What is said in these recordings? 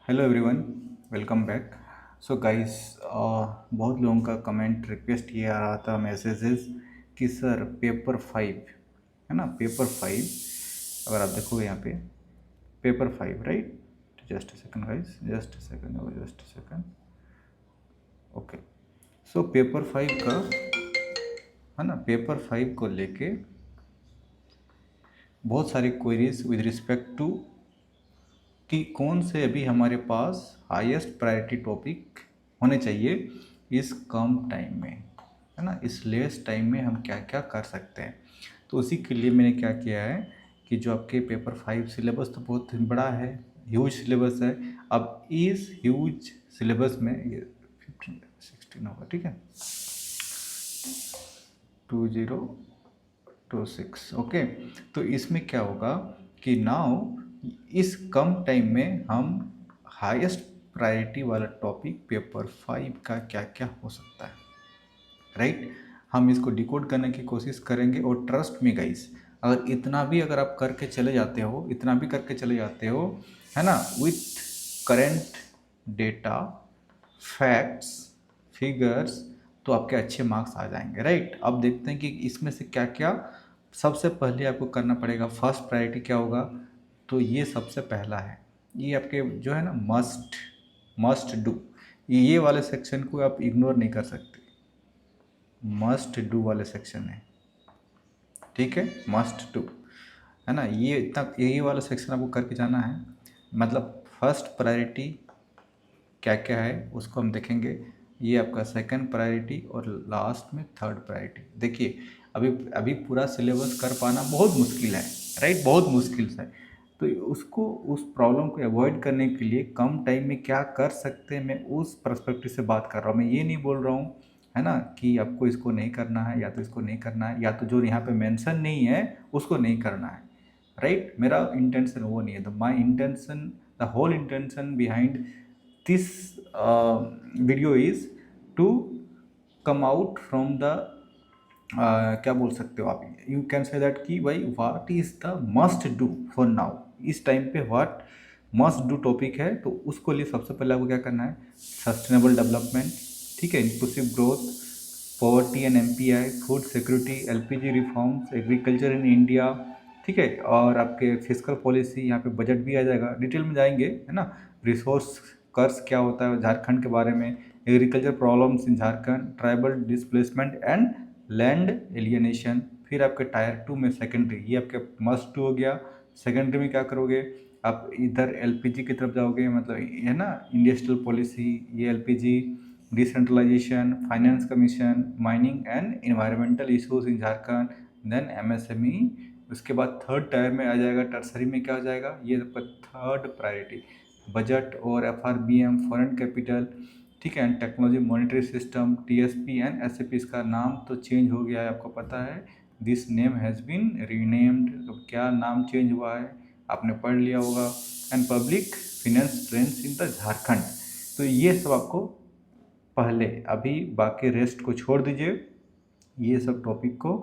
Hello everyone, welcome back. So guys, बहुत लोगों का कमेंट रिक्वेस्ट ये आ रहा था मैसेजेस कि सर पेपर 5 है ना, पेपर 5 अगर आप देखोगे यहाँ पे paper 5 right. Just a second guys, just a second, just a second. Okay, so paper 5 का है ना, पेपर 5 को लेके बहुत सारी क्वेरीज विद रिस्पेक्ट टू कि कौन से अभी हमारे पास हाईएस्ट प्रायोरिटी टॉपिक होने चाहिए इस कम टाइम में, है ना, इस लेस टाइम में हम क्या क्या कर सकते हैं। तो उसी के लिए मैंने क्या किया है कि जो आपके पेपर 5 सिलेबस तो बहुत बड़ा है, ह्यूज सिलेबस है। अब इस ह्यूज सिलेबस में ये 15 16 होगा, ठीक है, 2026। ओके, तो इसमें क्या होगा कि नाउ इस कम टाइम में हम हाईएस्ट प्रायोरिटी वाला टॉपिक पेपर 5 का क्या क्या हो सकता है, राइट। हम इसको डिकोड करने की कोशिश करेंगे और ट्रस्ट में गाइस, अगर इतना भी अगर आप करके चले जाते हो, इतना भी करके चले जाते हो, है ना, with current data, facts, figures, तो आपके अच्छे मार्क्स आ जाएंगे, राइट। अब देखते हैं कि इसमें से क्या क्या सबसे पहले आपको करना पड़ेगा। फर्स्ट प्रायोरिटी क्या होगा, तो ये सबसे पहला है, ये आपके जो है ना मस्ट मस्ट डू, ये वाले सेक्शन को आप इग्नोर नहीं कर सकते। मस्ट डू वाले सेक्शन है, ठीक है, मस्ट डू, है ना, ये इतना ये वाला सेक्शन आपको करके जाना है। मतलब फर्स्ट प्रायोरिटी क्या क्या है उसको हम देखेंगे, ये आपका सेकंड प्रायोरिटी और लास्ट में थर्ड प्रायोरिटी। देखिए, अभी अभी पूरा सिलेबस कर पाना बहुत मुश्किल है, राइट, बहुत मुश्किल है। तो उसको, उस प्रॉब्लम को अवॉइड करने के लिए कम टाइम में क्या कर सकते हैं, मैं उस पर्सपेक्टिव से बात कर रहा हूँ। मैं ये नहीं बोल रहा हूँ, है ना, कि आपको इसको नहीं करना है या तो इसको नहीं करना है या तो जो यहाँ पे मेंशन नहीं है उसको नहीं करना है, राइट। मेरा इंटेंशन वो नहीं है। The my intention, the whole intention behind this video is to come out from the क्या बोल सकते हो आप, यू कैन से दैट कि भाई what is the must do for now, इस टाइम पे व्हाट मस्ट डू टॉपिक है। तो उसको लिए सबसे पहले आपको क्या करना है, सस्टेनेबल डेवलपमेंट, ठीक है, inclusive growth, poverty and MPI, food security, LPG reforms, agriculture in India, ठीक है, और आपके फिजिकल पॉलिसी, यहाँ पे बजट भी आ जाएगा, डिटेल में जाएंगे, है ना। रिसोर्स कर्स क्या होता है झारखंड के बारे में, agriculture problems in Jharkhand, tribal displacement and land alienation. फिर आपके टायर 2 में सेकेंडरी, ये आपके मस्ट हो गया। सेकेंडरी में क्या करोगे, आप इधर एलपीजी की तरफ जाओगे, मतलब है ना, इंडस्ट्रियल पॉलिसी, ये LPG, decentralisation, finance commission, mining and environmental issues in Jharkhand, then MSME. उसके बाद थर्ड टायर में आ जाएगा, टर्सरी में क्या हो जाएगा, ये आपका थर्ड प्रायोरिटी, बजट और एफआरबीएम, फॉरेन कैपिटल, ठीक है, and technology, monetary system, TSP and SAP. इसका नाम तो चेंज हो गया है, आपको पता है, this name has been renamed. तो क्या नाम चेंज हुआ है आपने पढ़ लिया होगा, and public finance trends in the Jharkhand. तो ये सब आपको पहले, अभी बाकी रेस्ट को छोड़ दीजिए, ये सब टॉपिक को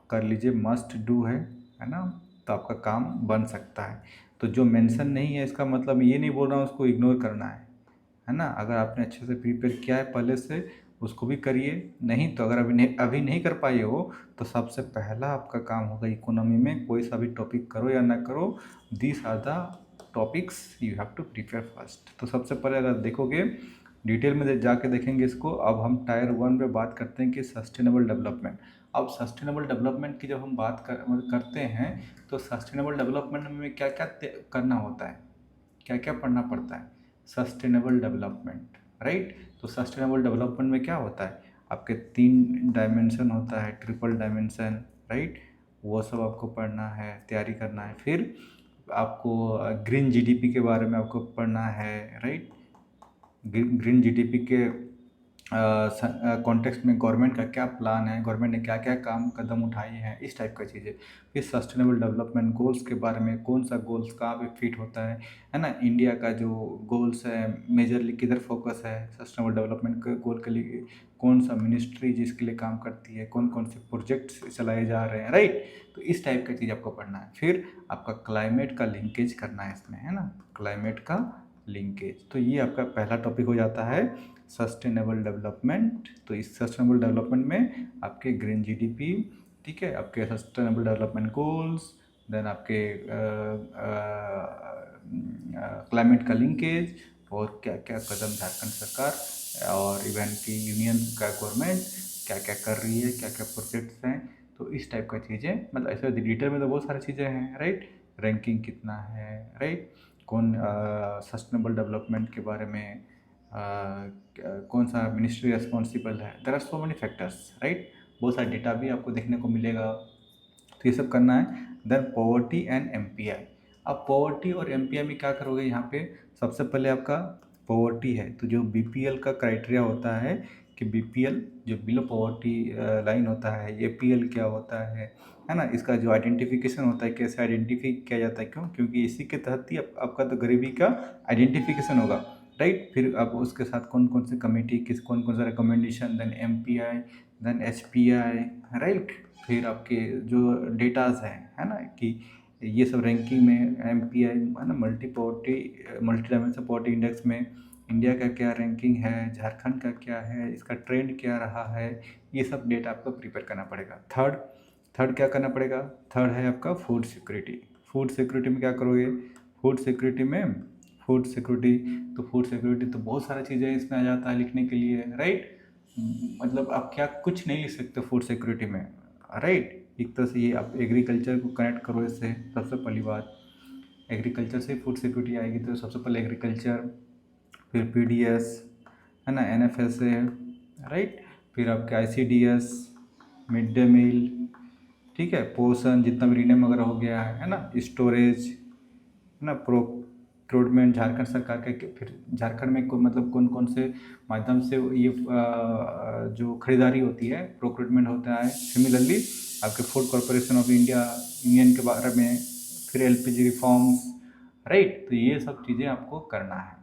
कर लीजिए, मस्ट डू है ना, तो आपका काम बन सकता है। तो जो मेंशन नहीं है इसका मतलब ये नहीं बोल रहा हूँ उसको इग्नोर करना है ना। अगर आपने अच्छे से प्रिपेयर किया है पहले से, उसको भी करिए। नहीं तो अगर अभी नहीं कर पाए हो, तो सबसे पहला आपका काम होगा इकोनॉमी में कोई सा भी टॉपिक करो या ना करो, this are the topics you have to prepare first. तो सबसे पहले अगर देखोगे, डिटेल में जाके देखेंगे इसको। अब हम टायर 1 पे बात करते हैं कि सस्टेनेबल डेवलपमेंट। अब सस्टेनेबल डेवलपमेंट की जब हम बात करते हैं, तो सस्टेनेबल डेवलपमेंट में क्या क्या करना होता है, क्या क्या पढ़ना पड़ता है, सस्टेनेबल डेवलपमेंट, राइट। तो सस्टेनेबल डेवलपमेंट में क्या होता है, आपके 3 डायमेंशन होता है, ट्रिपल डायमेंशन, राइट, वो सब आपको पढ़ना है, तैयारी करना है। फिर आपको ग्रीन जीडीपी के बारे में आपको पढ़ना है, राइट। ग्रीन जीडीपी के कॉन्टेक्स्ट में गवर्नमेंट का क्या प्लान है, गवर्नमेंट ने क्या क्या काम कदम उठाए हैं, इस टाइप का चीज़ें। फिर सस्टेनेबल डेवलपमेंट गोल्स के बारे में, कौन सा गोल्स कहाँ पे फिट होता है ना, इंडिया का जो गोल्स है मेजरली किधर फोकस है सस्टेनेबल डेवलपमेंट के गोल के लिए, कौन सा मिनिस्ट्री जिसके लिए काम करती है, कौन कौन से प्रोजेक्ट्स चलाए जा रहे हैं, राइट। तो इस टाइप का चीज़ आपको पढ़ना है। फिर आपका क्लाइमेट का लिंकेज करना है इसमें, है ना, क्लाइमेट का लिंकेज। तो ये आपका पहला टॉपिक हो जाता है सस्टेनेबल डेवलपमेंट। तो इस सस्टेनेबल डेवलपमेंट में आपके ग्रीन जीडीपी, ठीक है, आपके सस्टेनेबल डेवलपमेंट गोल्स, देन आपके क्लाइमेट का लिंकेज, और क्या क्या कदम झारखंड सरकार और इवन की यूनियन का गवर्नमेंट क्या क्या कर रही है, क्या क्या प्रोजेक्ट्स हैं। तो इस टाइप का चीज़ें, मतलब ऐसे डिटेल में तो बहुत सारी चीज़ें हैं, राइट। रैंकिंग कितना है, राइट। कौन सस्टेनेबल डेवलपमेंट के बारे में कौन सा मिनिस्ट्री रिस्पॉन्सिबल है, there are so many factors, right. बहुत सारा डेटा भी आपको देखने को मिलेगा। तो ये सब करना है। Then poverty and MPI. अब पॉवर्टी और एमपीआई में क्या करोगे, यहाँ पे सबसे पहले आपका पॉवर्टी है, तो जो बीपीएल का क्राइटेरिया होता है कि बीपीएल जो बिलो पॉवर्टी लाइन होता है, एपीएल क्या होता है ना, इसका जो आइडेंटिफिकेशन होता है, कैसे आइडेंटिफाई किया जाता है, क्योंकि इसी के तहत ही आपका तो गरीबी का आइडेंटिफिकेशन होगा, राइट। फिर आप उसके साथ कौन कौन से कमेटी, कौन कौन सा recommendation, then MPI, then HPI, right. फिर आपके जो डेटाज हैं, है ना, कि ये सब रैंकिंग में एमपीआई है ना, मल्टी डायमेंशन पॉवर्टी इंडेक्स में इंडिया का क्या रैंकिंग है, झारखंड का क्या है, इसका ट्रेंड क्या रहा है, ये सब डेटा आपको प्रिपेयर करना पड़ेगा। थर्ड क्या करना पड़ेगा, थर्ड है आपका फूड सिक्योरिटी। फूड सिक्योरिटी में क्या करोगे, फूड सिक्योरिटी में फूड सिक्योरिटी तो बहुत सारी चीज़ें इसमें आ जाता है लिखने के लिए, राइट। मतलब आप क्या कुछ नहीं लिख सकते फूड सिक्योरिटी में, राइट। एक तरह से ये आप एग्रीकल्चर को कनेक्ट करो इससे। सबसे पहली बात एग्रीकल्चर से फूड सिक्योरिटी आएगी, तो सबसे पहले एग्रीकल्चर, फिर पीडीएस, है ना, एनएफएसए, राइट। फिर आपके आईसीडीएस, मिड डे मील, ठीक है, पोषण जितना भी रीनेम वगैरह हो गया है ना, स्टोरेज, है ना, प्रोक्योरमेंट झारखंड सरकार के। फिर झारखंड में मतलब कौन कौन से माध्यम से ये जो खरीदारी होती है, प्रोक्योरमेंट होता है। सिमिलरली आपके food corporation of India union के बारे में, फिर एलपीजी रिफॉर्म्स, राइट। तो ये सब चीज़ें आपको करना है,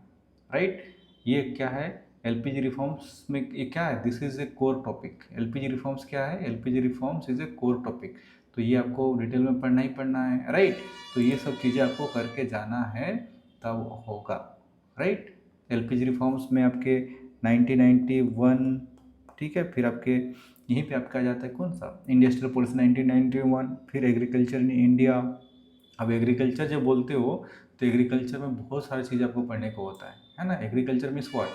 राइट। ये क्या है, एलपीजी रिफॉर्म्स में ये क्या है, this is a core topic. LPG reforms क्या है, LPG reforms is a core topic. तो ये आपको डिटेल में पढ़ना ही पढ़ना है, राइट। तो ये सब चीज़ें आपको करके जाना है, तब होगा, राइट। एलपीजी रिफॉर्म्स में आपके 1991, ठीक है। फिर आपके यहीं पे आपका आ जाता है कौन सा, इंडस्ट्रियल पॉलिसी 1991। फिर एग्रीकल्चर इन इंडिया। अब एग्रीकल्चर जब बोलते हो तो एग्रीकल्चर में बहुत सारी चीज़ें आपको पढ़ने को होता है ना। एग्रीकल्चर मीन्स व्हाट,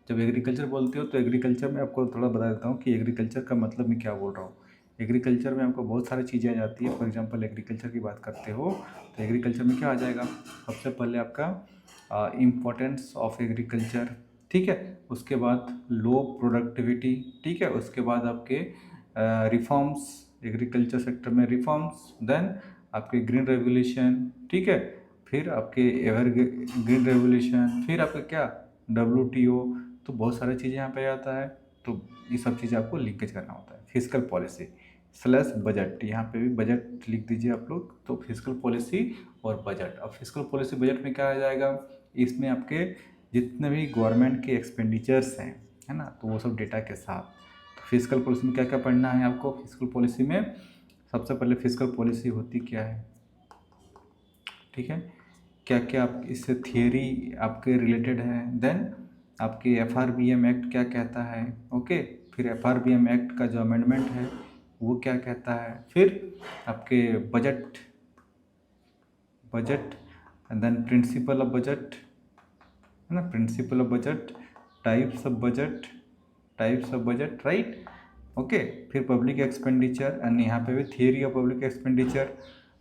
जब एग्रीकल्चर बोलते हो तो एग्रीकल्चर में आपको थोड़ा बता देता हूँ कि एग्रीकल्चर का मतलब मैं क्या बोल रहा हूँ। एग्रीकल्चर में आपको बहुत सारी चीज़ें आ जाती है। फॉर एग्जांपल एग्रीकल्चर की बात करते हो तो एग्रीकल्चर में क्या आ जाएगा, सबसे पहले आपका इम्पोर्टेंस ऑफ एग्रीकल्चर, ठीक है। उसके बाद लो प्रोडक्टिविटी, ठीक है। उसके बाद आपके रिफॉर्म्स, एग्रीकल्चर सेक्टर में रिफॉर्म्स, देन आपके ग्रीन रेवोल्यूशन, ठीक है। फिर आपके एवर ग्रीन रेवोल्यूशन, फिर आपका क्या WTO। तो बहुत सारी चीज़ें यहाँ पे आता है। तो ये सब चीज़ें आपको लिंकेज करना होता है। फिजिकल पॉलिसी स्लैश बजट, यहाँ पे भी बजट लिख दीजिए आप लोग। तो फिजिकल पॉलिसी और बजट। अब फिजिकल पॉलिसी बजट में क्या आ जाएगा, इसमें आपके जितने भी गवर्नमेंट के एक्सपेंडिचर्स हैं, है ना, तो वो सब डेटा के साथ। तो फिजिकल पॉलिसी में क्या क्या पढ़ना है आपको, फिजिकल पॉलिसी में सबसे पहले फिजिकल पॉलिसी होती क्या है, ठीक है, क्या क्या आप इससे थियरी आपके रिलेटेड है। देन आपके FRBM एक्ट क्या कहता है, ओके। फिर FRBM एक्ट का जो अमेंडमेंट है वो क्या कहता है। फिर आपके budget budget then principle of budget, है ना, principle of budget, types of budget, right, okay. फिर पब्लिक एक्सपेंडिचर एंड यहाँ पे भी थियरी ऑफ पब्लिक एक्सपेंडिचर।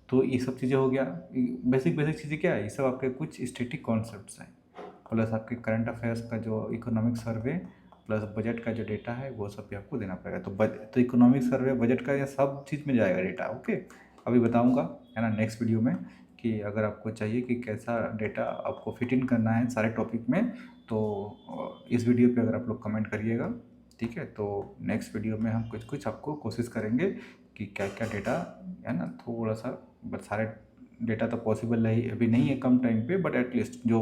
तो ये सब चीज़ें हो गया, बेसिक चीज़ें क्या है, ये सब आपके कुछ स्टैटिक कॉन्सेप्ट्स हैं, प्लस आपके करंट अफेयर्स का जो इकोनॉमिक सर्वे, प्लस बजट का जो डेटा है वो सब भी आपको देना पड़ेगा। तो इकोनॉमिक सर्वे, बजट का, ये सब चीज़ में जाएगा डेटा, ओके। अभी बताऊँगा, है ना, नेक्स्ट वीडियो में, कि अगर आपको चाहिए कि कैसा डेटा आपको फिट इन करना है सारे टॉपिक में, तो इस वीडियो पे अगर आप लोग कमेंट करिएगा, ठीक है। तो नेक्स्ट वीडियो में हम कुछ कुछ आपको कोशिश करेंगे कि क्या क्या डेटा, है ना, थोड़ा सा, बट सारे डेटा तो पॉसिबल नहीं अभी नहीं है कम टाइम पे, बट एटलीस्ट जो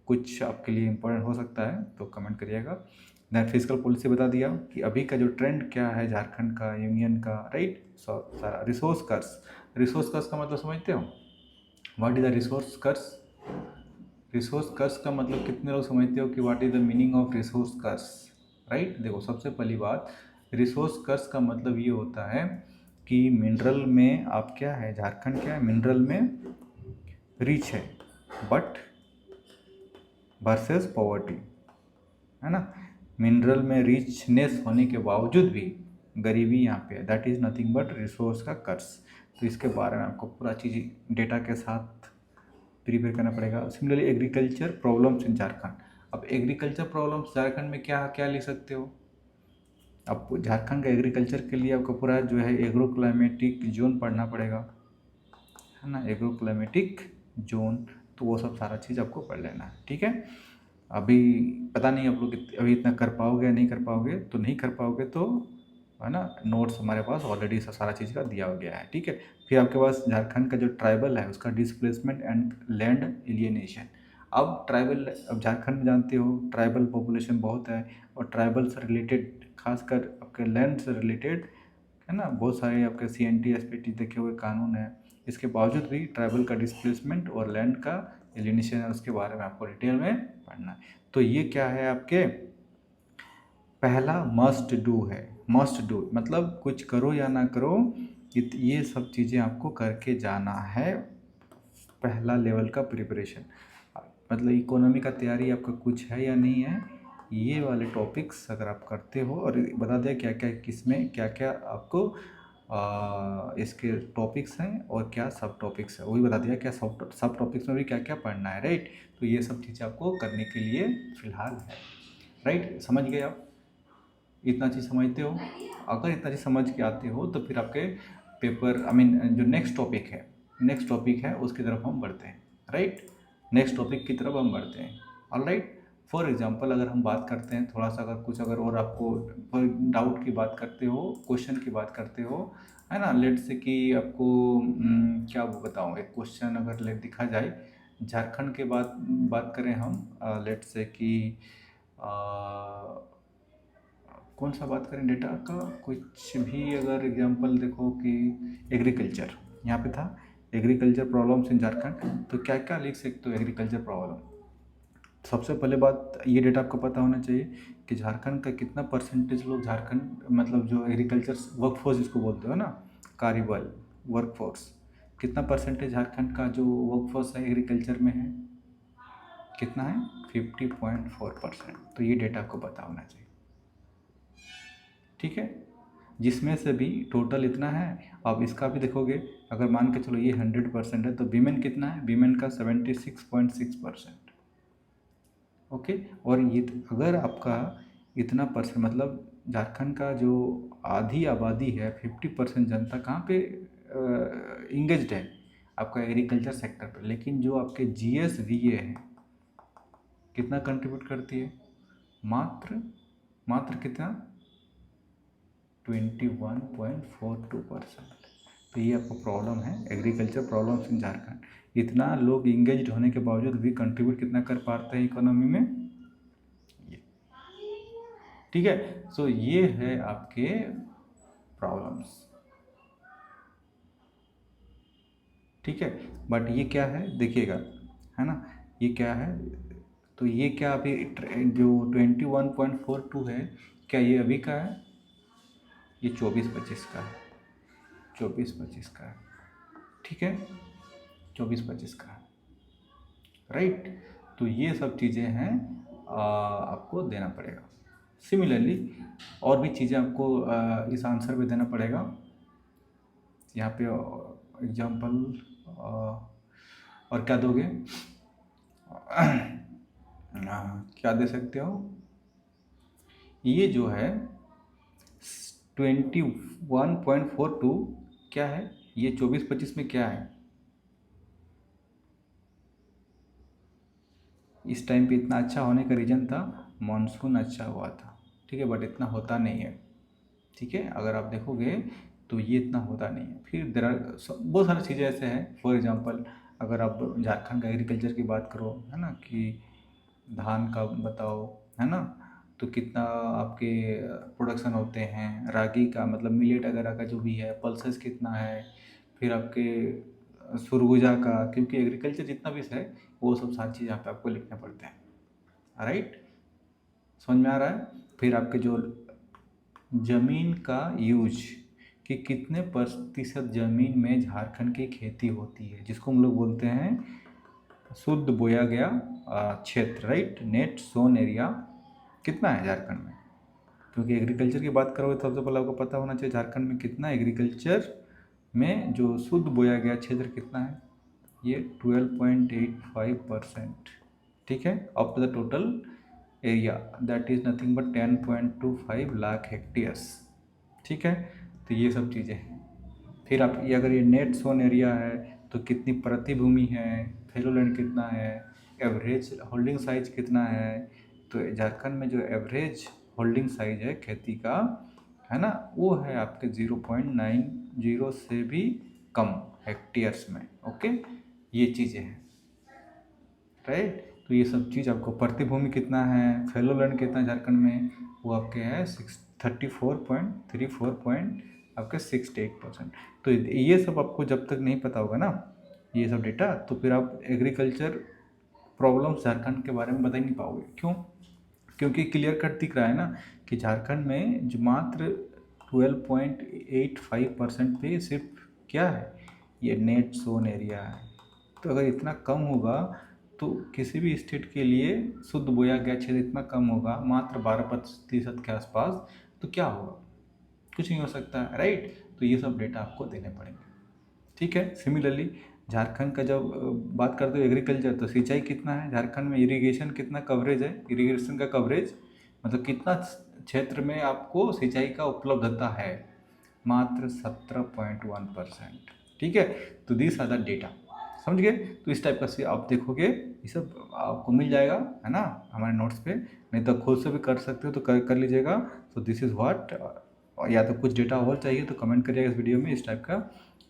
कुछ आपके लिए इम्पोर्टेंट हो सकता है तो कमेंट करिएगा। देन फिजिकल पॉलिसी बता दिया कि अभी का जो ट्रेंड क्या है झारखंड का, यूनियन का, राइट। सारा रिसोर्स कर्स का मतलब समझते हो, what is the resource curse. Resource curse का मतलब कितने लोग समझते हो कि what is the meaning of resource curse, right? देखो सबसे पहली बात, रिसोर्स कर्स का मतलब ये होता है कि मिनरल में आप क्या है, झारखंड क्या है, मिनरल में रिच है बट वर्सेस पॉवर्टी, है ना? मिनरल में रिचनेस होने के बावजूद भी गरीबी यहाँ पे है, that is nothing but resource का कर्स। तो इसके बारे में आपको पूरा चीज़ डेटा के साथ प्रिपेयर करना पड़ेगा। Similarly agriculture problems in Jharkhand. अब एग्रीकल्चर प्रॉब्लम्स झारखंड में क्या क्या लिख सकते हो? अब झारखंड का एग्रीकल्चर के लिए आपको पूरा जो है एग्रो क्लाइमेटिक जोन पढ़ना पड़ेगा, है ना? एग्रो क्लाइमेटिक जोन, तो वो सब सारा चीज़ आपको पढ़ लेना है, ठीक है? अभी पता नहीं आप लोग अभी इतना कर पाओगे या नहीं कर पाओगे, तो नहीं कर पाओगे तो है ना, नोट्स हमारे पास ऑलरेडी सारा चीज़ का दिया गया है, ठीक है? फिर आपके पास झारखंड का जो ट्राइबल है उसका डिस्प्लेसमेंट एंड लैंड एलियनेशन। अब झारखंड में जानते हो ट्राइबल पॉपुलेशन बहुत है, और ट्राइबल से रिलेटेड खासकर आपके लैंड से रिलेटेड, है ना, बहुत सारे आपके CNT SPT देखे हुए कानून है। इसके बावजूद भी ट्राइबल का डिस्प्लेसमेंट और लैंड का एलियनेशन है, उसके बारे में आपको डिटेल में पढ़ना है। तो ये क्या है आपके, पहला मस्ट डू है। मस्ट डू मतलब कुछ करो या ना करो, ये सब चीज़ें आपको करके जाना है। पहला लेवल का प्रिपरेशन मतलब इकोनॉमी का तैयारी आपका कुछ है या नहीं है, ये वाले टॉपिक्स अगर आप करते हो, और बता दिया क्या क्या किसमें क्या क्या आपको इसके टॉपिक्स हैं और क्या सब टॉपिक्स है, वही बता दिया क्या सब टॉपिक्स में भी क्या क्या पढ़ना है, राइट? तो ये सब चीज़ें आपको करने के लिए फ़िलहाल है, राइट? समझ गए आप? इतना चीज़ समझते हो? अगर इतना चीज़ समझ के आते हो तो फिर आपके पेपर जो नेक्स्ट टॉपिक है उसकी तरफ हम बढ़ते हैं, राइट? नेक्स्ट टॉपिक की तरफ हम बढ़ते हैं, ऑलराइट? फॉर एग्जांपल अगर हम बात करते हैं थोड़ा सा, अगर कुछ अगर और आपको डाउट की बात करते हो, क्वेश्चन की बात करते हो, है ना, लेट से कि आपको क्या वो बताऊँ, एक क्वेश्चन अगर लेट दिखा जाए झारखंड के बात करें हम, लेट से कि कौन सा बात करें डेटा का, कुछ भी अगर एग्जांपल देखो कि एग्रीकल्चर यहाँ पे था, एग्रीकल्चर प्रॉब्लम्स इन झारखंड, तो क्या क्या लिख सकते हो एग्रीकल्चर प्रॉब्लम? सबसे पहले बात ये डेटा आपको पता होना चाहिए कि झारखंड का कितना परसेंटेज लोग, झारखंड मतलब जो एग्रीकल्चर वर्कफोर्स जिसको बोलते हो ना, कार्यबल वर्कफोर्स, कितना परसेंटेज झारखंड का जो वर्कफोर्स है एग्रीकल्चर में है, कितना है? 50.4%। तो ये डेटा आपको पता होना चाहिए, ठीक है? जिसमें से भी टोटल इतना है। अब इसका भी देखोगे, अगर मान के चलो ये 100% है तो वीमेन कितना है, वीमेन का 76.6%, ओके? और ये अगर आपका इतना परसेंट मतलब झारखंड का जो आधी आबादी है, 50% जनता कहाँ पे इंगेज्ड है आपका एग्रीकल्चर सेक्टर पर, लेकिन जो आपके GSVA है कितना कंट्रीब्यूट करती है, मात्र मात्र कितना, 21.42%। तो ये आपको प्रॉब्लम है, एग्रीकल्चर प्रॉब्लम्स इन झारखंड। इतना लोग इंगेज होने के बावजूद भी कंट्रीब्यूट कितना कर पाते हैं इकोनॉमी में, ये, ठीक है? सो ये है आपके प्रॉब्लम्स, ठीक है? बट ये क्या है देखिएगा, है ना, ये क्या है, तो ये क्या अभी जो 21.42 है, क्या ये अभी का है? ये 24-25 का है, 24-25 का है, ठीक है? 24-25 का, राइट? तो ये सब चीज़ें हैं, आपको देना पड़ेगा। सिमिलरली और भी चीज़ें आपको इस आंसर में देना पड़ेगा। यहाँ पे एग्जांपल और क्या दोगे? क्या दे सकते हो? ये जो है 21.42 क्या है, ये 24-25 में क्या है? इस टाइम पे इतना अच्छा होने का रीज़न था मानसून अच्छा हुआ था, ठीक है? बट इतना होता नहीं है, ठीक है? अगर आप देखोगे तो ये इतना होता नहीं है। फिर देर आर बहुत सारी चीज़ें ऐसे हैं, फॉर एग्जांपल अगर आप झारखंड का एग्रीकल्चर की बात करो, है ना, कि धान का बताओ, है ना, तो कितना आपके प्रोडक्शन होते हैं, रागी का मतलब मिलेट वगैरह का जो भी है, पल्सेस कितना है, फिर आपके सुरगुजा का, क्योंकि एग्रीकल्चर जितना भी है वो सब सारी चीज़ यहाँ पे आपको लिखने पड़ते हैं। राइट, समझ में आ रहा है। फिर आपके जो जमीन का यूज कि कितने प्रतिशत जमीन में झारखंड की खेती होती है, जिसको हम लोग बोलते हैं शुद्ध बोया गया क्षेत्र। राइट, नेट सोन एरिया कितना है झारखंड में, क्योंकि एग्रीकल्चर की बात करोगे तो सबसे पहले आपको पता होना चाहिए झारखंड में कितना एग्रीकल्चर में जो शुद्ध बोया गया क्षेत्र कितना है। ये 12.85%। ठीक है, of the total area that is nothing but 10.25 lakh hectares. ठीक है, तो ये सब चीज़ें हैं। फिर आप ये अगर ये नेट सोन एरिया है तो कितनी प्रति भूमि है, फेलोलैंड कितना है, एवरेज होल्डिंग साइज कितना है। तो झारखंड में जो एवरेज होल्डिंग साइज है खेती का, है ना, वो है आपके 0.90 से भी कम हेक्टेयर्स में। ओके, ये चीज़ें हैं। राइट, तो ये सब चीज़ आपको प्रति भूमि कितना है, फेलोलैंड कितना है झारखंड में, वो आपके है 34.34 आपके 68%। तो ये सब आपको जब तक नहीं पता होगा ना ये सब डेटा, तो फिर आप एग्रीकल्चर प्रॉब्लम्स झारखंड के बारे में बता ही नहीं पाओगे। क्यों? क्योंकि क्लियर कट दिख रहा है ना कि झारखंड में जो मात्र 12.85% पे सिर्फ क्या है, ये नेट सोन एरिया है। तो अगर इतना कम होगा तो किसी भी स्टेट के लिए शुद्ध बोया गया क्षेत्र इतना कम होगा, मात्र 12% के आसपास, तो क्या होगा? कुछ नहीं हो सकता है। राइट, तो ये सब डेटा आपको देने पड़ेंगे। ठीक है, सिमिलरली झारखंड का जब बात करते हो एग्रीकल्चर, तो सिंचाई कितना है झारखंड में, इरिगेशन कितना कवरेज है, इरिगेशन का कवरेज मतलब कितना क्षेत्र में आपको सिंचाई का उपलब्धता है, मात्र 17.1%। ठीक है, तो दिस आर द डेटा, समझ गए। तो इस टाइप का से आप देखोगे ये सब आपको मिल जाएगा, है ना, हमारे नोट्स पे। नहीं तो खुद से भी कर सकते हो तो कर लीजिएगा। तो दिस इज़ व्हाट, या तो कुछ डेटा और चाहिए तो कमेंट करिएगा इस वीडियो में। इस टाइप का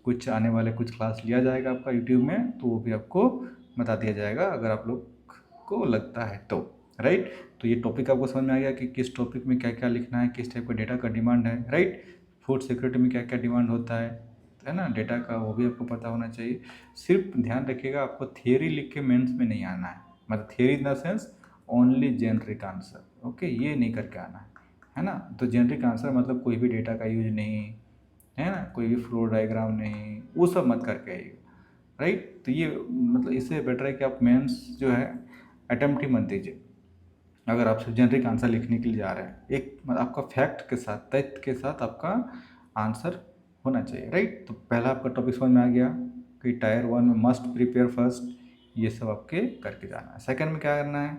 कुछ आने वाले कुछ क्लास लिया जाएगा आपका यूट्यूब में, तो वो भी आपको बता दिया जाएगा अगर आप लोग को लगता है तो। राइट, तो ये टॉपिक आपको समझ में आ गया कि किस टॉपिक में क्या क्या लिखना है, किस टाइप का डेटा का डिमांड है। राइट, फूड सिक्योरिटी में क्या क्या डिमांड होता है ना, डेटा का, वो भी आपको पता होना चाहिए। सिर्फ ध्यान रखिएगा आपको थियरी लिख के मेंस में नहीं आना है, मतलब theory in the sense only generic answer. Okay, ये नहीं करके आना है ना। तो जेनरिक आंसर मतलब कोई भी डेटा का यूज नहीं, है ना, कोई भी फ्लो डायग्राम नहीं, वो सब मत करके आइएगा। राइट, तो ये मतलब इससे बेटर है कि आप मेंस जो है अटेम्प्ट ही मत दीजिए अगर आप सिर्फ जेनरिक आंसर लिखने के लिए जा रहे हैं। एक मतलब आपका फैक्ट के साथ, तथ्य के साथ आपका आंसर होना चाहिए। राइट, तो पहला आपका टॉपिक समझ में आ गया कि टायर 1 में मस्ट प्रिपेयर फर्स्ट, ये सब आपके करके जाना है। सेकंड में क्या करना है,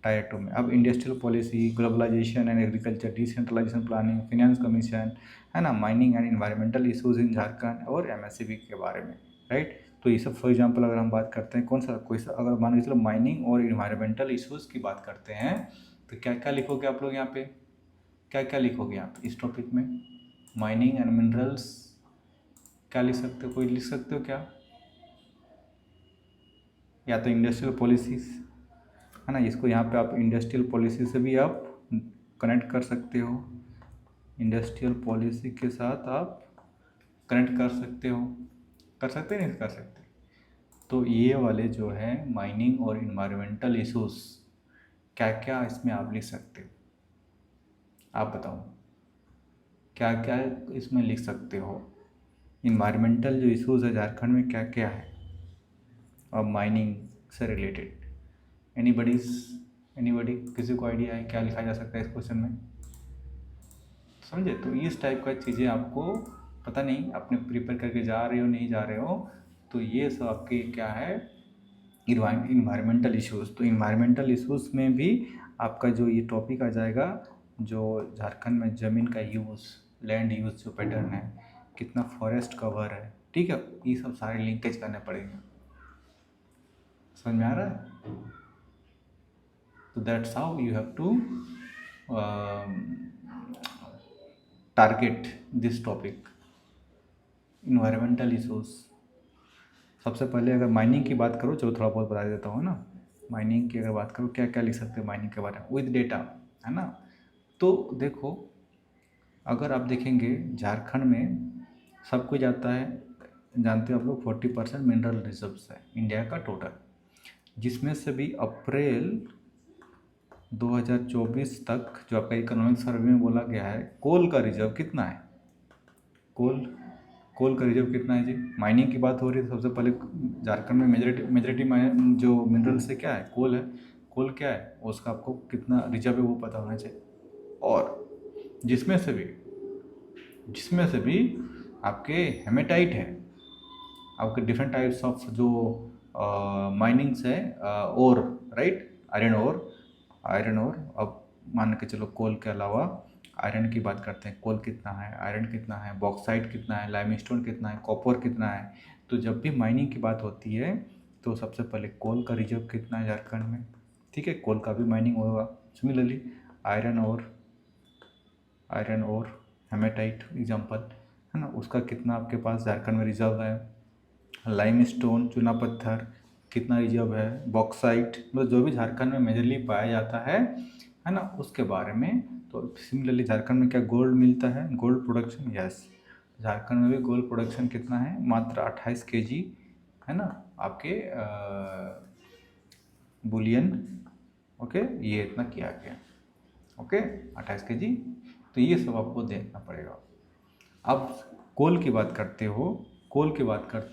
टायर 2 में अब industrial policy, globalisation and agriculture, decentralisation planning, finance commission, है ना, mining and environmental issues in Jharkhand और एमएससीबी के बारे में। राइट, तो ये सब फॉर एग्जांपल अगर हम बात करते हैं कौन सा कोई सा, अगर मान के चलो माइनिंग और इन्वायरमेंटल इशूज़ की बात करते हैं तो क्या क्या लिखोगे आप लोग यहाँ पे, क्या क्या लिखोगे आप इस टॉपिक में? माइनिंग एंड मिनरल्स क्या लिख सकते हो, कोई लिख सकते हो क्या? या तो इंडस्ट्रियल पॉलिसीज़, है ना, इसको यहाँ पे आप इंडस्ट्रियल पॉलिसी से भी आप कनेक्ट कर सकते हो, इंडस्ट्रियल पॉलिसी के साथ आप कनेक्ट कर सकते हो, कर सकते नहीं कर सकते। तो ये वाले जो है माइनिंग और इन्वायरमेंटल इशूज़, क्या क्या इसमें आप लिख सकते हो, आप बताओ क्या क्या इसमें लिख सकते हो। इन्वायरमेंटल जो इशूज़ है झारखंड में क्या क्या है और माइनिंग से रिलेटेड, एनीबडी किसी को आइडिया है क्या लिखा जा सकता है इस क्वेश्चन में? समझे, तो इस टाइप का चीज़ें आपको पता नहीं, आपने प्रिपेयर करके जा रहे हो नहीं जा रहे हो, तो ये सब आपके क्या है इन्वायरमेंटल इश्यूज़। तो इन्वायरमेंटल इश्यूज़ में भी आपका जो ये टॉपिक आ जाएगा, जो झारखंड में ज़मीन का यूज़, लैंड यूज़ जो पैटर्न है, कितना फॉरेस्ट कवर है, ठीक है, ये सब सारे लिंकेज करने पड़ेंगे। समझ में आ रहा है? तो that's how you have to target this topic, environmental issues. सबसे पहले अगर माइनिंग की बात करो, चलो थोड़ा बहुत बता देता हूँ ना, माइनिंग की अगर बात करो क्या क्या लिख सकते हो माइनिंग के बारे में विद डेटा, है ना। तो देखो, अगर आप देखेंगे झारखंड में सब कुछ आता है जानते हो आप लोग 40% मिनरल रिजर्व्स है इंडिया का टोटल, जिसमें से भी अप्रैल 2024 तक जो आपका इकोनॉमिक सर्वे में बोला गया है, कोल का रिजर्व कितना है? कोल कोल का रिजर्व कितना है जी? माइनिंग की बात हो रही है तो सबसे पहले झारखंड में मेजोरिटी जो मिनरल से क्या है, कोल है। कोल क्या है, उसका आपको कितना रिजर्व है वो पता होना चाहिए। और जिसमें से भी आपके हेमेटाइट है, आपके डिफरेंट टाइप्स ऑफ जो माइनिंग्स है, ओर, राइट, आयरन ओर। अब मान के चलो कोल के अलावा आयरन की बात करते हैं, कोल कितना है, आयरन कितना है, बॉक्साइट कितना है, लाइमस्टोन कितना है, कॉपर कितना है। तो जब भी माइनिंग की बात होती है तो सबसे पहले कोल का रिजर्व कितना है झारखंड में, ठीक है, कोल का भी माइनिंग होगा। सिमिलरली आयरन और हेमेटाइट एग्जांपल है ना, उसका कितना आपके पास झारखंड में रिजर्व है। लाइमस्टोन, चूना पत्थर कितना रिजर्व है, बॉक्साइट, मतलब जो भी झारखंड में मेजरली पाया जाता है ना, उसके बारे में। तो सिमिलरली झारखंड में क्या गोल्ड मिलता है, गोल्ड प्रोडक्शन, यस, झारखंड में भी गोल्ड प्रोडक्शन कितना है, मात्र 28 केजी है ना, आपके बुलियन, ओके, ये इतना किया गया, ओके, 28 केजी। तो ये सब आपको देखना पड़ेगा। अब कोल की बात करते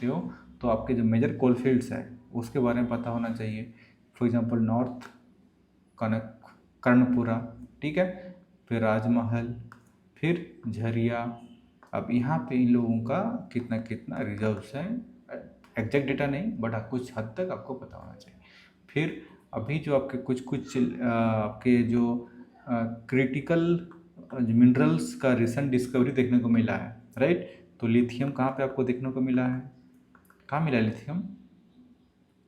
हो तो आपके जो मेजर कोल फील्ड्स है उसके बारे में पता होना चाहिए। फॉर एग्जांपल नॉर्थ कर्णपुरा, ठीक है, फिर राजमहल, फिर झरिया। अब यहाँ पे इन लोगों का कितना कितना रिजर्व्स है, एग्जैक्ट डेटा नहीं बट कुछ हद तक आपको पता होना चाहिए। फिर अभी जो आपके कुछ आपके जो क्रिटिकल मिनरल्स का रिसेंट डिस्कवरी देखने को मिला है, राइट। तो लिथियम कहाँ पे आपको देखने को मिला है, कहाँ मिला है लिथियम?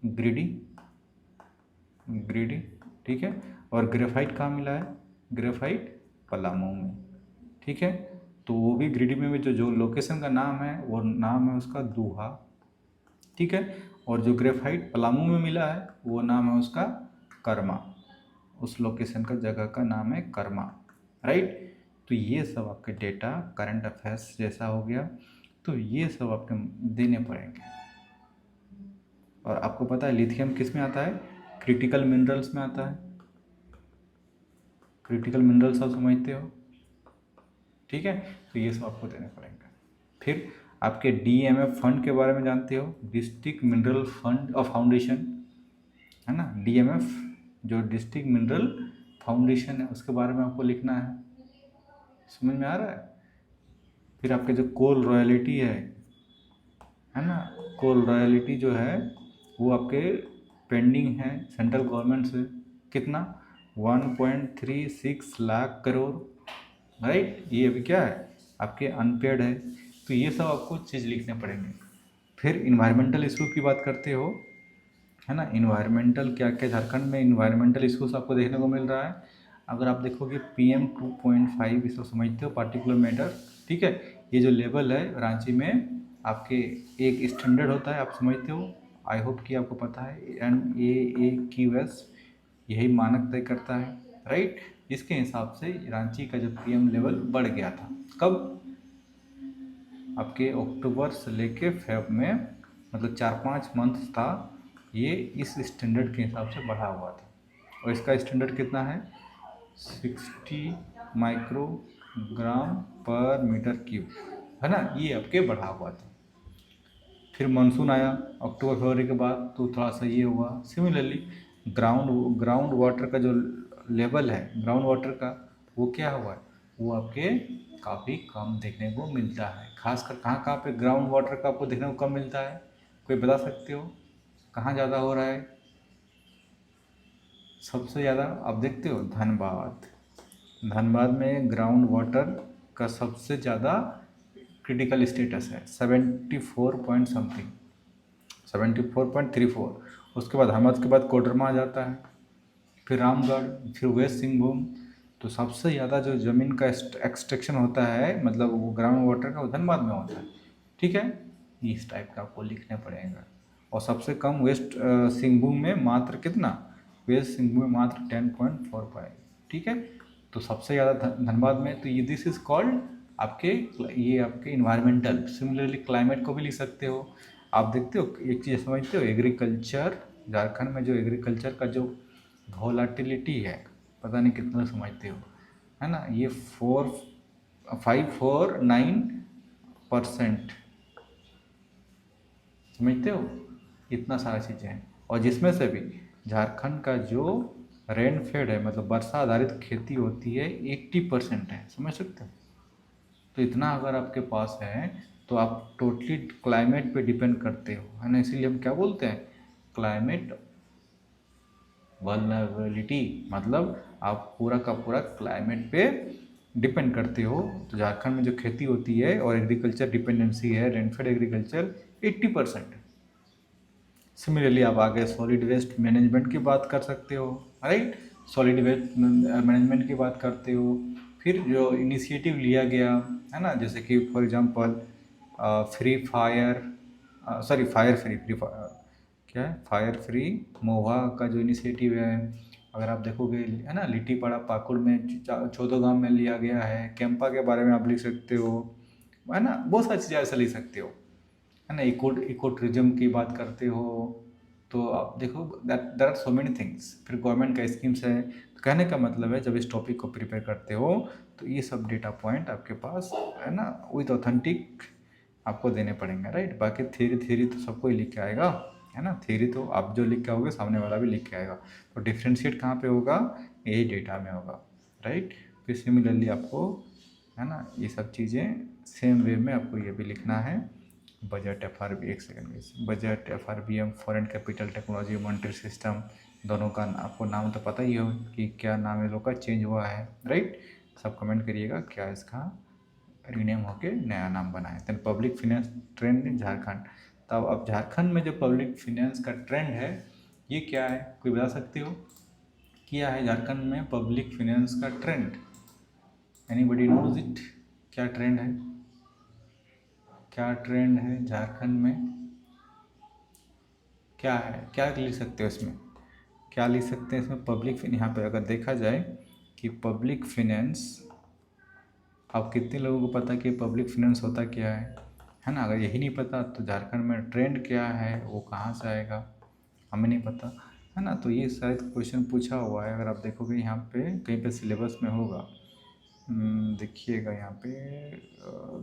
ग्रीडी, ठीक है। और ग्रेफाइट कहाँ मिला है? ग्रेफाइट पलामू में, ठीक है। तो वो भी ग्रीडी में भी जो लोकेशन का नाम है वो नाम है उसका दूहा, ठीक है। और जो ग्रेफाइट पलामू में मिला है वो नाम है उसका कर्मा, उस लोकेशन का जगह का नाम है कर्मा, राइट। तो ये सब आपके डेटा करंट अफेयर्स जैसा हो गया, तो ये सब आपके देने पड़ेंगे। और आपको पता है लिथियम किस में आता है? क्रिटिकल मिनरल्स में आता है। क्रिटिकल मिनरल्स आप समझते हो, ठीक है। तो ये सब आपको देने पड़ेंगे। फिर आपके DMF फंड के बारे में जानते हो, डिस्ट्रिक्ट मिनरल फंड और फाउंडेशन, है ना। DMF जो डिस्ट्रिक्ट मिनरल फाउंडेशन है उसके बारे में आपको लिखना है, समझ में आ रहा है। फिर आपके जो कोल रॉयल्टी है ना, कोल रॉयल्टी जो है वो आपके पेंडिंग है सेंट्रल गवर्नमेंट से, कितना? 1.36 लाख करोड़, राइट। ये अभी क्या है आपके अनपेड है। तो ये सब आपको चीज़ लिखने पड़ेंगे। फिर इन्वायरमेंटल इशू की बात करते हो, है ना, इन्वायरमेंटल क्या क्या झारखंड में इन्वायरमेंटल इशूज़ आपको देखने को मिल रहा है। अगर आप देखोगे PM 2.5 इसको समझते हो, पार्टिकुलर मैटर, ठीक है। ये जो लेवल है रांची में आपके एक स्टैंडर्ड होता है, आप समझते हो, आई होप कि आपको पता है, NAAQS यही मानक तय करता है, राइट। इसके हिसाब से रांची का जो PM लेवल बढ़ गया था, कब? आपके अक्टूबर से लेके फेब में, मतलब 4-5 मंथ था ये, इस स्टैंडर्ड के हिसाब से बढ़ा हुआ था। और इसका स्टैंडर्ड कितना है? 60 माइक्रोग्राम पर मीटर क्यूब, है ना, ये आपके बढ़ा हुआ था। फिर मानसून आया अक्टूबर फरवरी के बाद, तो थोड़ा सा ये हुआ। सिमिलरली ग्राउंड वाटर का जो लेवल है, ग्राउंड वाटर का, वो क्या हुआ है, वो आपके काफ़ी कम देखने को मिलता है। खासकर कहाँ कहाँ पे ग्राउंड वाटर का आपको देखने को कम मिलता है, कोई बता सकते हो कहाँ ज़्यादा हो रहा है? सबसे ज़्यादा आप देखते हो धनबाद में ग्राउंड वाटर का सबसे ज़्यादा क्रिटिकल स्टेटस है, 74 पॉइंट समथिंग, 74.34। उसके बाद धनबाद के बाद कोडरमा आ जाता है, फिर रामगढ़, फिर वेस्ट सिंहभूम। तो सबसे ज़्यादा जो ज़मीन का एक्सट्रैक्शन होता है, मतलब वो ग्राउंड वाटर का, वो धनबाद में होता है, ठीक है। इस टाइप का आपको लिखने पड़ेगा। और सबसे कम वेस्ट सिंहभूम में मात्र कितना? वेस्ट सिंहभूम में मात्र 10.45, ठीक है। तो सबसे ज़्यादा धनबाद में, तो ये दिस इज़ कॉल्ड आपके ये आपके इन्वायरमेंटल, सिमिलरली क्लाइमेट को भी लिख सकते हो। आप देखते हो एक चीज़ समझते हो, एग्रीकल्चर, झारखंड में जो एग्रीकल्चर का जो वोलाटिलिटी है, पता नहीं कितना समझते हो, है ना, ये 549%, समझते हो, इतना सारा चीज़ें हैं। और जिसमें से भी झारखंड का जो रेनफेड है, मतलब वर्षा आधारित खेती होती है, 80% है, समझ सकते हो। तो इतना अगर आपके पास है तो आप टोटली क्लाइमेट पे डिपेंड करते हो, है ना, इसीलिए हम क्या बोलते हैं, क्लाइमेट वल्नरेबिलिटी, मतलब आप पूरा का पूरा क्लाइमेट पे डिपेंड करते हो। तो झारखंड में जो खेती होती है और एग्रीकल्चर डिपेंडेंसी है, रेनफेड एग्रीकल्चर 80%। सिमिलरली आप आगे सॉलिड वेस्ट मैनेजमेंट की बात कर सकते हो, राइट, सॉलिड वेस्ट मैनेजमेंट की बात करते हो। फिर जो इनिशिएटिव लिया गया, है ना, जैसे कि for example free fire, sorry fire free, क्या है, फायर फ्री मोहा का जो इनिशिएटिव है, अगर आप देखोगे, है ना, लिट्टीपाड़ा पाकुड़ में 14 गांव में लिया गया है। कैंपा के बारे में आप लिख सकते हो, है ना, बहुत सारी चीज़ें ऐसे लिख सकते हो, है ना, इको टूरिज्म की बात करते हो। तो आप देखो that there are so many things. फिर गवर्नमेंट का स्कीम्स है। तो कहने का मतलब है, जब इस टॉपिक को प्रिपेयर करते हो तो ये सब डेटा पॉइंट आपके पास, है ना, विथ ऑथेंटिक आपको देने पड़ेंगे, राइट। बाकी थ्योरी थ्योरी तो सबको ही लिख के आएगा, है ना, थ्योरी तो आप जो लिख के आओगे सामने वाला भी लिख के आएगा। तो डिफ्रेंशिएट कहाँ पे होगा, यही डेटा में होगा, राइट। फिर सिमिलरली आपको, है ना, ये सब चीज़ें सेम वे में आपको ये भी लिखना है। बजट FRB, एक सेकंड में, budget FRBM, foreign capital technology monetary system, दोनों का आपको नाम तो पता ही हो कि क्या नाम है, लोग का चेंज हुआ है, राइट। सब कमेंट करिएगा क्या इसका रीनेम होके नया नाम बना है। देन पब्लिक फिनेंस ट्रेंड इन झारखंड। तब अब झारखंड में जो पब्लिक फिनेंस का ट्रेंड है ये क्या है, कोई बता सकते हो, क्या है झारखंड में पब्लिक फिनेंस का ट्रेंड, एनीबडी नोज इट, क्या ट्रेंड है, क्या ट्रेंड है झारखंड में, क्या है, क्या लिख सकते हो इसमें, क्या लिख सकते हैं इसमें, पब्लिक, यहाँ पे अगर देखा जाए कि पब्लिक फिनेंस, अब कितने लोगों को पता कि पब्लिक फिनेंस होता क्या है ना। अगर यही नहीं पता तो झारखंड में ट्रेंड क्या है वो कहाँ से आएगा, हमें नहीं पता, है ना। तो ये शायद क्वेश्चन पूछा हुआ है, अगर आप देखोगे यहाँ पे कहीं पे सिलेबस में होगा, देखिएगा यहाँ पे,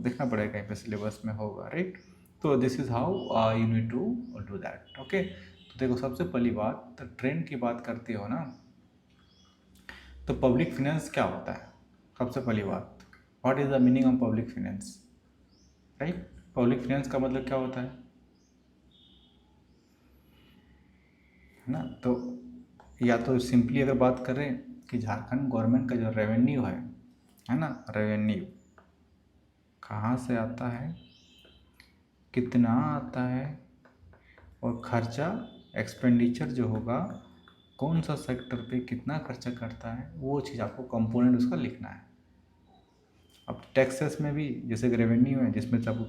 देखना पड़ेगा कहीं पे सिलेबस में होगा, राइट। तो this is how you need to do that, okay. तो देखो सबसे पहली बात, तो ट्रेंड की बात करते हो ना, तो पब्लिक फिनेंस क्या होता है, सबसे पहली बात, what is the meaning of public finance, right. Public finance का मतलब क्या होता है ना। तो या तो सिंपली अगर बात करें कि झारखंड गवर्नमेंट का जो रेवेन्यू है ना, रेवेन्यू कहाँ से आता है, कितना आता है, और खर्चा, एक्सपेंडिचर जो होगा, कौन सा सेक्टर पे कितना खर्चा करता है, वो चीज़ आपको कंपोनेंट उसका लिखना है। अब टैक्सेस में भी जैसे रेवेन्यू है, जिसमें से आप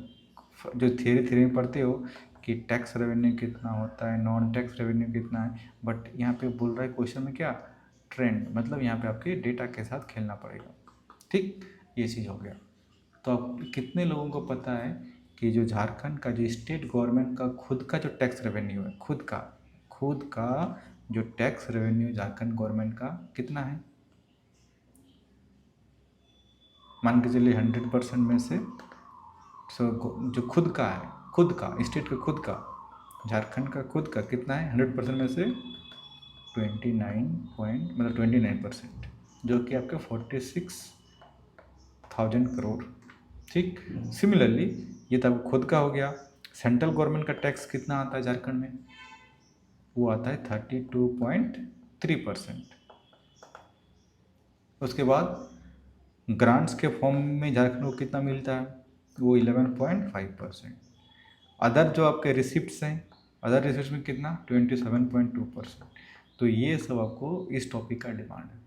जो थ्योरी थ्योरी में पढ़ते हो कि टैक्स रेवेन्यू कितना होता है, नॉन टैक्स रेवेन्यू कितना है, बट यहाँ पे बोल रहा है क्वेश्चन में क्या, ट्रेंड, मतलब यहाँ पे आपके डेटा के साथ खेलना पड़ेगा, ठीक, ये चीज़ हो गया। तो अब कितने लोगों को पता है कि जो झारखंड का जो स्टेट गवर्नमेंट का खुद का जो टैक्स रेवेन्यू है, खुद का जो टैक्स रेवेन्यू झारखंड गवर्नमेंट का कितना है, मान के चलिए 100% में से, जो खुद का है, खुद का स्टेट का, खुद का झारखंड का खुद का कितना है, 100% में से 29%, जो कि आपके 46,000 करोड़, ठीक। सिमिलरली ये तब खुद का हो गया। सेंट्रल गवर्नमेंट का टैक्स कितना आता है झारखंड में, वो आता है 32.3%। उसके बाद ग्रांट्स के फॉर्म में झारखंड को कितना मिलता है, वो 11.5%। अदर जो आपके रिसिप्ट्स हैं, अदर रिसिप्ट्स में कितना, 27.2%। तो ये सब आपको इस टॉपिक का डिमांड है,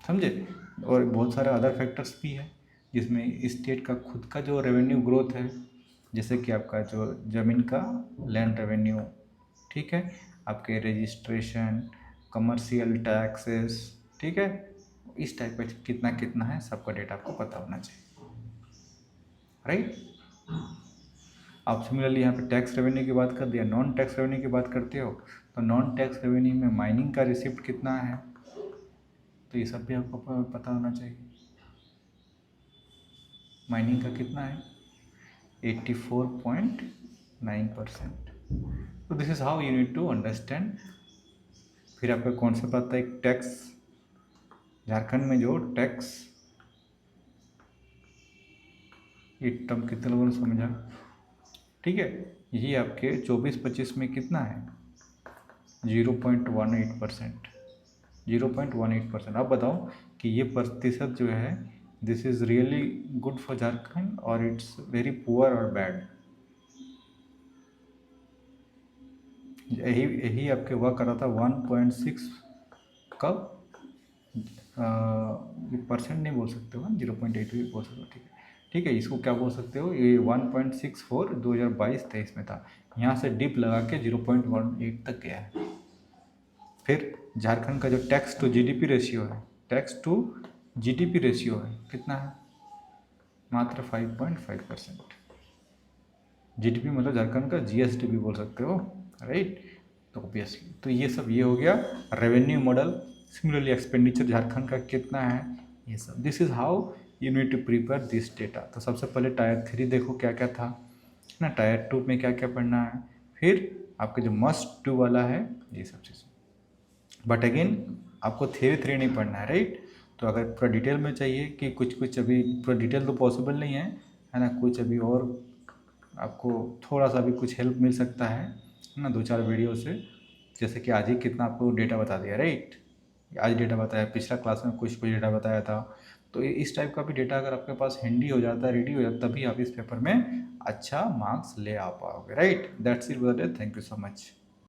समझे। और बहुत सारे अदर फैक्टर्स भी हैं जिसमें स्टेट का खुद का जो रेवेन्यू ग्रोथ है, जैसे कि आपका जो ज़मीन का लैंड रेवेन्यू, ठीक है, आपके रजिस्ट्रेशन, कमर्शियल टैक्सेस, ठीक है, इस टाइप का कितना कितना है सबका डेटा आपको पता होना चाहिए, राइट। आप सिमिलरली यहाँ पे टैक्स रेवेन्यू की बात कर दिया, नॉन टैक्स रेवेन्यू की बात करते हो तो नॉन टैक्स रेवेन्यू में माइनिंग का रिसिप्ट कितना है, तो ये सब भी आपको पता होना चाहिए। माइनिंग का कितना है 84.9%। तो this is how you need to understand. फिर आपका कॉन्सेप्ट आता है एक टैक्स, झारखंड में जो टैक्स, ये टर्म कितने लोगों ने समझा, ठीक है। ये आपके 24-25 में कितना है 0.18%, 0.18%। आप बताओ कि ये प्रतिशत जो है this is really good for Jharkhand और इट्स वेरी पुअर और बैड। यही आपके हुआ कर रहा था 1.6 कब, ये परसेंट नहीं बोल सकते हो, 0.8 भी बोल सकते हो, ठीक है ठीक है। इसको क्या बोल सकते हो, ये 1.64 2022-23 में था, यहाँ से डिप लगा के 0.18 तक गया है। फिर झारखंड का जो टैक्स टू जीडीपी रेशियो है, टैक्स टू जीडीपी रेशियो है कितना है, मात्र 5.5%। जीडीपी मतलब झारखंड का जीएसटी भी बोल सकते हो, राइट। तो ऑब्वियसली तो ये सब ये हो गया revenue model. Similarly expenditure Jharkhand का कितना है, ये सब this is how you need to prepare this data. तो सबसे पहले टायर 3 देखो क्या क्या था ना, टायर 2 में क्या क्या पढ़ना है, फिर आपके जो मस्ट डू वाला है ये सब चीज़। बट अगेन आपको थ्योरी नहीं पढ़ना है, राइट। तो अगर पूरा डिटेल में चाहिए कि कुछ अभी पूरा डिटेल तो पॉसिबल नहीं है ना, कुछ अभी और आपको थोड़ा सा भी कुछ हेल्प मिल सकता है ना 2-4 वीडियो से। जैसे कि आज ही कितना आपको डेटा बता दिया, राइट। आज डेटा बताया, पिछला क्लास में कुछ डेटा बताया था। तो इस टाइप का भी डेटा अगर आपके पास हैंडी हो जाता है, रेडी हो जाता है, तभी आप इस पेपर में अच्छा मार्क्स ले आ पाओगे, right. That's it for the day, thank you so much.